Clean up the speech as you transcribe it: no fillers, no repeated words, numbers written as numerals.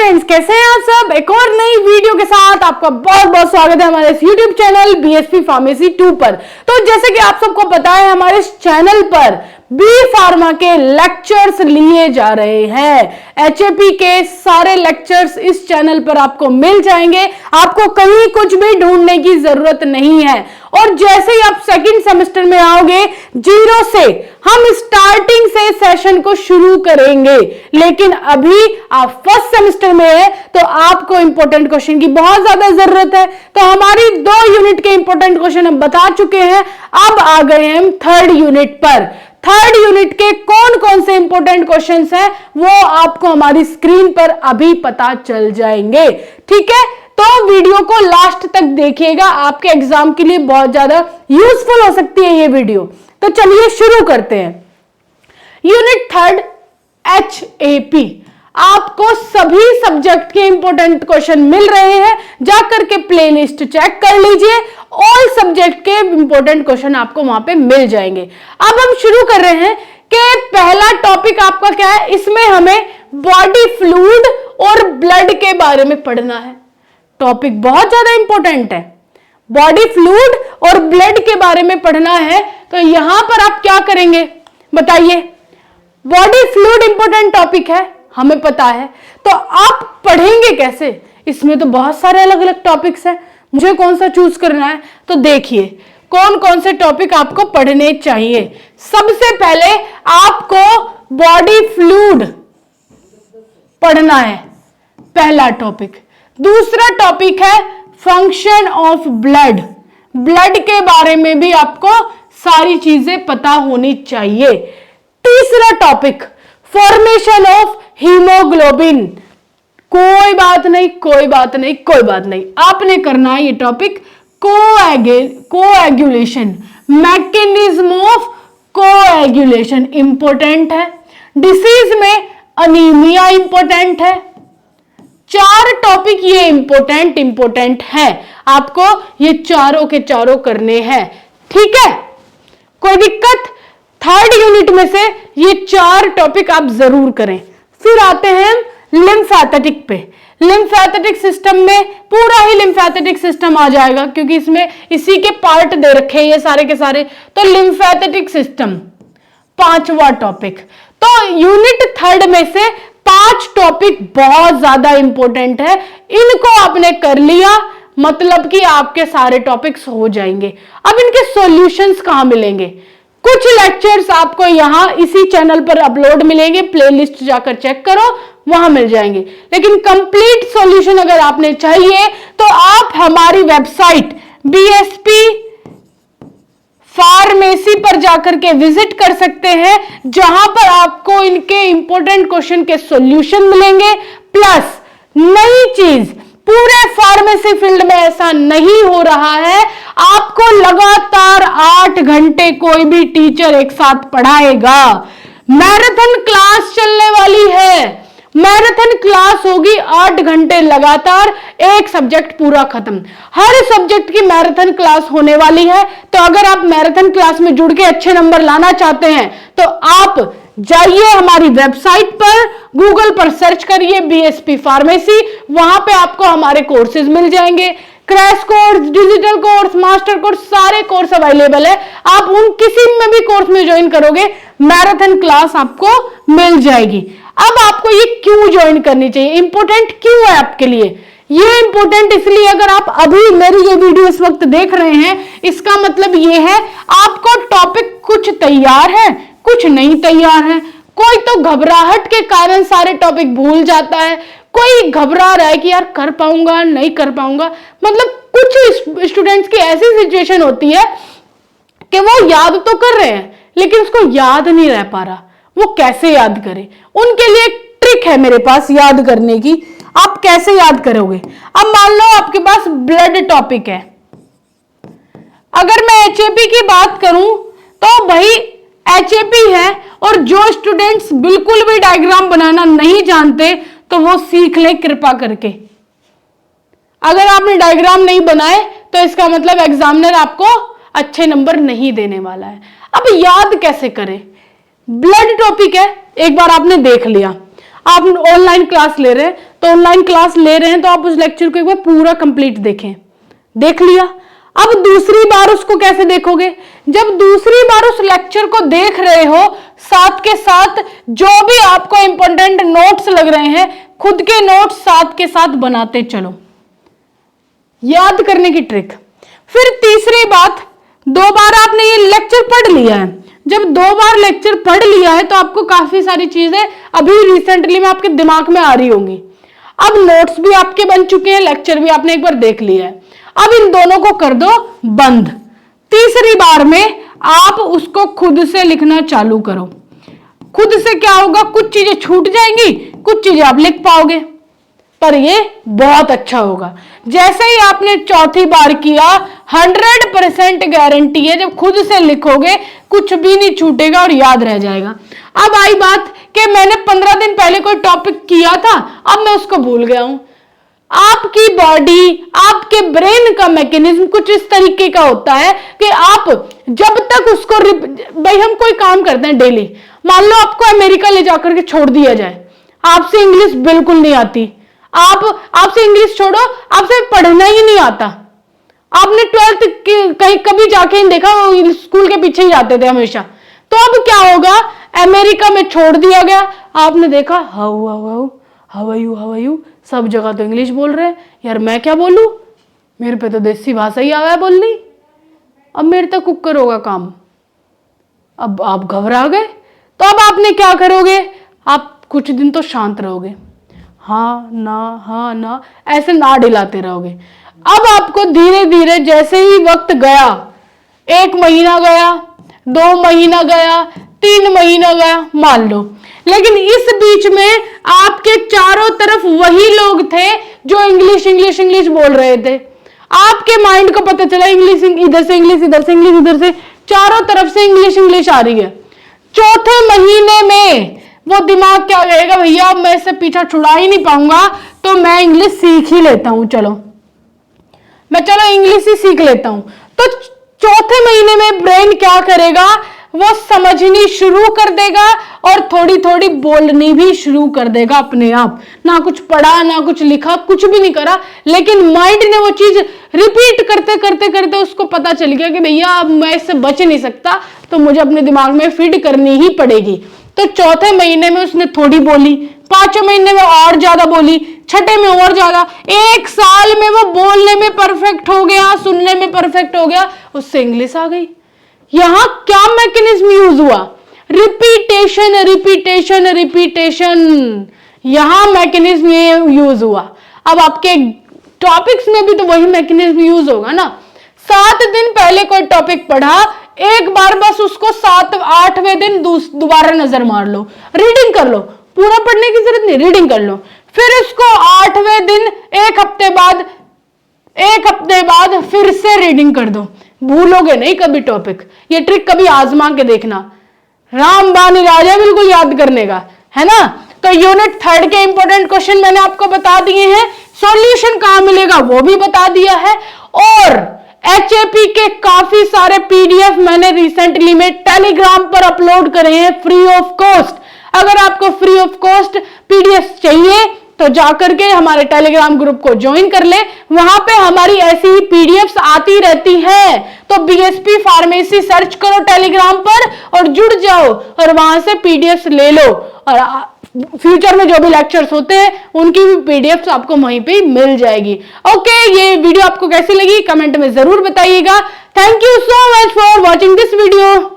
Friends, कैसे हैं आप सब। एक और नई वीडियो के साथ आपका बहुत बहुत स्वागत है हमारे इस यूट्यूब चैनल बीएसपी फार्मेसी 2 पर। तो जैसे कि आप सबको पता है, हमारे इस चैनल पर बी फार्मा के लेक्चर्स लिए जा रहे हैं। एचएपी के सारे लेक्चर्स इस चैनल पर आपको मिल जाएंगे, आपको कहीं कुछ भी ढूंढने की जरूरत नहीं है। और जैसे ही आप सेकंड सेमेस्टर में आओगे, जीरो से हम स्टार्टिंग से सेशन को शुरू करेंगे। लेकिन अभी आप फर्स्ट सेमेस्टर में है तो आपको इंपॉर्टेंट क्वेश्चन की बहुत ज्यादा जरूरत है। तो हमारी 2 यूनिट के इंपॉर्टेंट क्वेश्चन हम बता चुके हैं, अब आ गए हम थर्ड यूनिट पर। थर्ड यूनिट के कौन कौन से इंपॉर्टेंट क्वेश्चंस हैं वो आपको हमारी स्क्रीन पर अभी पता चल जाएंगे। ठीक है, तो वीडियो को लास्ट तक देखिएगा, आपके एग्जाम के लिए बहुत ज्यादा यूजफुल हो सकती है ये वीडियो। तो चलिए शुरू करते हैं। यूनिट थर्ड HAP, आपको सभी सब्जेक्ट के इंपॉर्टेंट क्वेश्चन मिल रहे हैं, जाकर के प्लेलिस्ट चेक कर लीजिए, ऑल सब्जेक्ट के इंपॉर्टेंट क्वेश्चन आपको वहां पे मिल जाएंगे। अब हम शुरू कर रहे हैं कि पहला टॉपिक आपका क्या है। इसमें हमें बॉडी फ्लूइड और ब्लड के बारे में पढ़ना है। टॉपिक बहुत ज्यादा इंपॉर्टेंट है, बॉडी फ्लूइड और ब्लड के बारे में पढ़ना है। तो यहां पर आप क्या करेंगे बताइए। बॉडी फ्लूइड इंपॉर्टेंट टॉपिक है, हमें पता है, तो आप पढ़ेंगे कैसे। इसमें तो बहुत सारे अलग अलग टॉपिक्स हैं, मुझे कौन सा चूज करना है। तो देखिए कौन कौन से टॉपिक आपको पढ़ने चाहिए। सबसे पहले आपको बॉडी फ्लूइड पढ़ना है, पहला टॉपिक। दूसरा टॉपिक है फंक्शन ऑफ ब्लड, ब्लड के बारे में भी आपको सारी चीजें पता होनी चाहिए। तीसरा टॉपिक फॉर्मेशन ऑफ हीमोग्लोबिन। कोई बात नहीं, कोई बात नहीं, कोई बात नहीं, आपने करना है ये topic coagulation, mechanism of coagulation important है। डिसीज में अनीमिया इंपॉर्टेंट है। 4 टॉपिक ये इंपॉर्टेंट है, आपको ये चारों के चारों करने हैं। ठीक है, कोई दिक्कत। थर्ड यूनिट में से ये 4 टॉपिक आप जरूर करें। फिर आते हैं लिम्फेथेटिक पे। लिम्फेथेटिक सिस्टम में पूरा ही लिम्फेथेटिक सिस्टम आ जाएगा, क्योंकि इसमें इसी के पार्ट दे रखे हैं ये सारे के सारे। तो लिम्फेथेटिक सिस्टम 5वां टॉपिक। तो यूनिट थर्ड में से 5 टॉपिक बहुत ज्यादा इंपॉर्टेंट है, इनको आपने कर लिया मतलब कि आपके सारे टॉपिक्स हो जाएंगे। अब इनके सॉल्यूशंस कहां मिलेंगे। कुछ लेक्चर्स आपको यहां इसी चैनल पर अपलोड मिलेंगे, प्लेलिस्ट जाकर चेक करो, वहां मिल जाएंगे। लेकिन कंप्लीट सॉल्यूशन अगर आपने चाहिए तो आप हमारी वेबसाइट बीएसपी फार्मेसी पर जाकर के विजिट कर सकते हैं, जहां पर आपको इनके इंपॉर्टेंट क्वेश्चन के सॉल्यूशन मिलेंगे। प्लस नई चीज, पूरे फार्मेसी फील्ड में ऐसा नहीं हो रहा है, आपको लगातार 8 घंटे कोई भी टीचर एक साथ पढ़ाएगा। मैराथन क्लास चलने वाली है, मैराथन क्लास होगी 8 घंटे लगातार, एक सब्जेक्ट पूरा खत्म। हर सब्जेक्ट की मैराथन क्लास होने वाली है। तो अगर आप मैराथन क्लास में जुड़ के अच्छे नंबर लाना चाहते हैं तो आप जाइए हमारी वेबसाइट पर, गूगल पर सर्च करिए बीएसपी फार्मेसी, वहां पे आपको हमारे कोर्सेज मिल जाएंगे। Crash course, digital course, master course, सारे कोर्स अवेलेबल है। आप उन किसी में भी कोर्स में ज्वाइन करोगे, मैराथन क्लास आपको मिल जाएगी। अब आपको ये क्यों ज्वाइन करनी चाहिए, इंपॉर्टेंट क्यों है आपके लिए। ये इंपॉर्टेंट इसलिए, अगर आप अभी मेरी ये वीडियो इस वक्त देख रहे हैं, इसका मतलब ये है आपको टॉपिक कुछ तैयार है, कुछ नहीं तैयार है। कोई तो घबराहट के कारण सारे टॉपिक भूल जाता है, कोई घबरा रहा है कि यार कर पाऊंगा नहीं कर पाऊंगा। मतलब कुछ स्टूडेंट्स की ऐसी सिचुएशन होती है कि वो याद तो कर रहे हैं लेकिन उसको याद नहीं रह पा रहा, वो कैसे याद करे। उनके लिए एक ट्रिक है मेरे पास याद करने की। आप कैसे याद करोगे। अब मान लो आपके पास ब्लड टॉपिक है, अगर मैं HAP की बात करूं तो भाई HAP है, और जो स्टूडेंट्स बिल्कुल भी डायग्राम बनाना नहीं जानते तो वो सीख ले कृपा करके। अगर आपने डायग्राम नहीं बनाए तो इसका मतलब एग्जामिनर आपको अच्छे नंबर नहीं देने वाला है। अब याद कैसे करें। ब्लड टॉपिक है, एक बार आपने देख लिया, आप ऑनलाइन क्लास ले रहे हैं तो ऑनलाइन क्लास ले रहे हैं तो आप उस लेक्चर को एक बार पूरा कंप्लीट देखें। देख लिया, अब दूसरी बार उसको कैसे देखोगे? जब दूसरी बार उस लेक्चर को देख रहे हो, साथ के साथ जो भी आपको इंपॉर्टेंट नोट्स लग रहे हैं, खुद के नोट्स साथ के साथ बनाते चलो। याद करने की ट्रिक। फिर तीसरी बात, 2 बार आपने ये लेक्चर पढ़ लिया है। जब 2 बार लेक्चर पढ़ लिया है तो आपको काफी सारी चीजें अभी रिसेंटली में आपके दिमाग में आ रही होंगी। अब नोट्स भी आपके बन चुके हैं, लेक्चर भी आपने एक बार देख लिया है। अब इन दोनों को कर दो बंद। तीसरी बार में आप उसको खुद से लिखना चालू करो। खुद से क्या होगा, कुछ चीजें छूट जाएंगी, कुछ चीजें आप लिख पाओगे, पर ये बहुत अच्छा होगा। जैसे ही आपने चौथी बार किया, 100% गारंटी है, जब खुद से लिखोगे कुछ भी नहीं छूटेगा और याद रह जाएगा। अब आई बात कि मैंने 15 दिन पहले कोई टॉपिक किया था, अब मैं उसको भूल गया हूं। आपकी बॉडी, आपके ब्रेन का मैकेनिज्म कुछ इस तरीके का होता है कि आप जब तक उसको भाई हम कोई काम करते हैं डेली, मान लो आपको अमेरिका ले जाकर के छोड़ दिया जाए, आपसे इंग्लिश बिल्कुल नहीं आती, आपसे इंग्लिश छोड़ो, आपसे पढ़ना ही नहीं आता। आपने 12th कहीं कभी जाके नहीं देखा, वो स्कूल के पीछे ही जाते थे हमेशा। तो अब क्या होगा, अमेरिका में छोड़ दिया गया, आपने देखा हाउ आर यू, सब जगह तो इंग्लिश बोल रहे हैं, यार मैं क्या बोलूं, मेरे पे तो देसी भाषा ही आया है बोलनी, अब मेरे तक कुकर होगा काम। अब आप घबरा गए, तो अब आपने क्या करोगे, आप कुछ दिन तो शांत रहोगे, हाँ ना ऐसे ना डिलाते रहोगे। अब आपको धीरे धीरे जैसे ही वक्त गया, 1 महीना गया, 2 महीना गया, 3 महीना गया मान लो, लेकिन इस बीच में आपके चारों तरफ वही लोग थे जो इंग्लिश बोल रहे थे। आपके माइंड को पता चला इंग्लिश इधर से इंग्लिश, इधर से इंग्लिश, इधर से, चारों तरफ से इंग्लिश आ रही है। चौथे महीने में वो दिमाग क्या कहेगा, भैया अब मैं इससे पीछा छुड़ा ही नहीं पाऊंगा, तो मैं इंग्लिश सीख ही लेता हूं, चलो इंग्लिश ही सीख लेता हूं। तो चौथे महीने में ब्रेन क्या करेगा, वो समझनी शुरू कर देगा और थोड़ी थोड़ी बोलनी भी शुरू कर देगा अपने आप। ना कुछ पढ़ा, ना कुछ लिखा, कुछ भी नहीं करा, लेकिन माइंड ने वो चीज रिपीट करते करते करते उसको पता चल गया कि भैया अब मैं इससे बच नहीं सकता, तो मुझे अपने दिमाग में फीड करनी ही पड़ेगी। तो चौथे महीने में उसने थोड़ी बोली, 5वें महीने में और ज्यादा बोली, 6ठे में और ज्यादा, 1 साल में वो बोलने में परफेक्ट हो गया, सुनने में परफेक्ट हो गया, उससे इंग्लिश आ गई। यहां क्या मैकेनिज्म यूज हुआ, रिपीटेशन, यहां मैकेनिज्म ये यूज हुआ। अब आपके टॉपिक्स में भी तो वही मैकेनिज्म यूज होगा ना। 7 दिन पहले कोई टॉपिक पढ़ा, एक बार बस उसको 7-8वें दिन दोबारा नजर मार लो, रीडिंग कर लो, पूरा पढ़ने की जरूरत नहीं, रीडिंग कर लो। फिर उसको 8वें दिन, एक हफ्ते बाद फिर से रीडिंग कर दो, भूलोगे नहीं कभी टॉपिक। ये ट्रिक कभी आजमा के देखना, रामबाण राजा बिल्कुल याद करने का, है ना। तो यूनिट 3 के इंपॉर्टेंट क्वेश्चन मैंने आपको बता दिए हैं, सॉल्यूशन कहां मिलेगा वो भी बता दिया है, और HAP के काफी सारे PDF मैंने रिसेंटली में टेलीग्राम पर अपलोड करे हैं फ्री ऑफ कॉस्ट। अगर आपको फ्री ऑफ कॉस्ट PDF चाहिए तो जाकर के हमारे टेलीग्राम ग्रुप को ज्वाइन कर ले, वहां पे हमारी ऐसी ही PDFs आती रहती है। तो BSP फार्मेसी सर्च करो टेलीग्राम पर और जुड़ जाओ और वहां से PDFs ले लो, और फ्यूचर में जो भी लेक्चर्स होते हैं उनकी भी PDFs आपको वहीं पे मिल जाएगी। ओके, ये वीडियो आपको कैसी लगी कमेंट में जरूर बताइएगा। Thank you so much for watching this video.